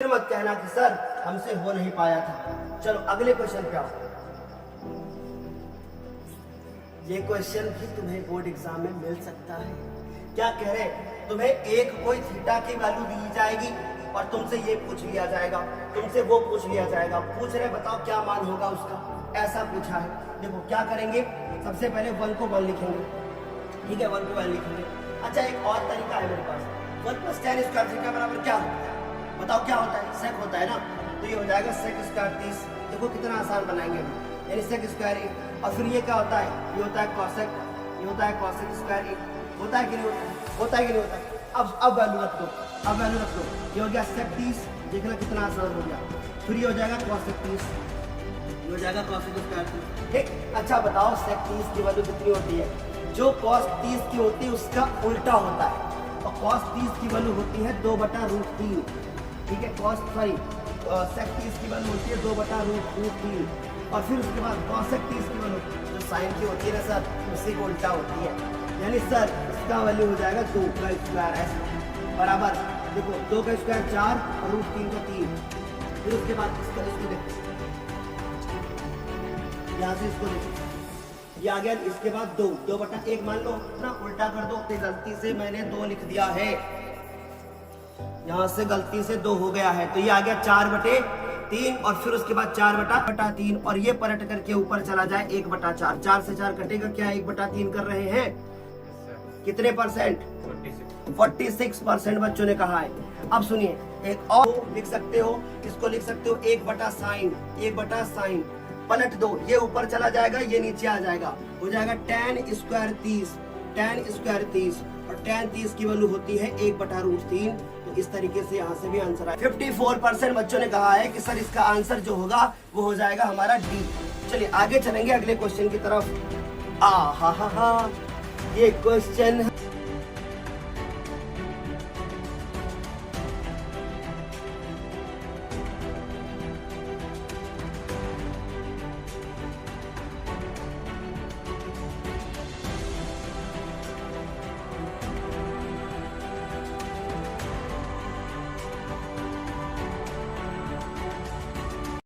फिर मत कहना कि सर हमसे हो नहीं पाया था। चलो अगले क्वेश्चन पे आओ। ये क्वेश्चन भी तुम्हें बोर्ड एग्जाम में मिल सकता है। क्या कह रहे, तुम्हें एक कोई थीटा की वैल्यू दी जाएगी और तुमसे ये पूछ लिया जाएगा, तुमसे वो पूछ लिया जाएगा, पूछ रहे बताओ क्या मान होगा उसका, ऐसा पूछा है। देखो क्या करेंगे, सबसे पहले 1 को 1 लिखेंगे, ठीक है, 1 को 1 लिखेंगे। अच्छा एक और तरीका है मेरे पास, 1 + tan स्क्वायर थीटा बराबर क्या होता है, बताओ क्या होता है, सेक होता है ना, तो ये हो जाएगा सेक स्क्वायर 30। देखो कितना आसान बनाएंगे हम, यानी सेक स्क्वायर 1, और फिर ये क्या होता है, ये होता है कॉसेक, ये होता है कॉसेक स्क्वायर 1, होता है कि नहीं होता है, होता है कि नहीं होता है। अब वैल्यू रख दो, अब वैल्यू रख दो, ये हो गया सेक 30, देखना कितना आसान हो गया। फिर ये हो जाएगा कॉसेक 30, ये हो जाएगा कॉसेक स्क्वायर 30, ठीक। अच्छा बताओ सेक 30 की वैल्यू कितनी होती है, जो कॉस 30 की होती है उसका उल्टा होता है, और कॉस 30 की वैल्यू होती है 2/√3, ठीक है, सेक 30 की वैल्यू होती है 2/√3, और फिर उसके बाद कॉसेक 30 की वैल्यू जो साइन की होती है ना सर, उसी को उल्टा होती है, यानी सर इसका वैल्यू हो जाएगा 2 का स्क्वायर ऐसे बराबर, देखो 2 का स्क्वायर 4 और √3 का 3, फिर उसके बाद इसको देखो, यहाँ से इसको देखो, ये आ गया, इसके बाद 2/1 मान लो ना, उल्टा कर दो, गलती से मैंने 2 लिख दिया है, यहाँ से गलती से 2 हो गया है, तो ये आ गया 4/3, और फिर उसके बाद 4/3, और ये पलट करके ऊपर चला जाए 1/4, 4 से 4 कटेगा, क्या 1/3 कर रहे हैं, कितने परसेंट, 46% बच्चों ने कहा है। अब सुनिए एक और लिख सकते हो, इसको लिख सकते हो 1/sin, पलट दो, ये ऊपर चला जाएगा, ये नीचे आ जाएगा, हो जाएगा tan स्क्वायर 30, और tan 30 की वैल्यू होती है 1/√3, तो इस तरीके से यहाँ से भी आंसर आया। 54% बच्चों ने कहा है कि सर इसका आंसर जो होगा वो हो जाएगा हमारा डी। चलिए आगे चलेंगे अगले क्वेश्चन की तरफ। ये क्वेश्चन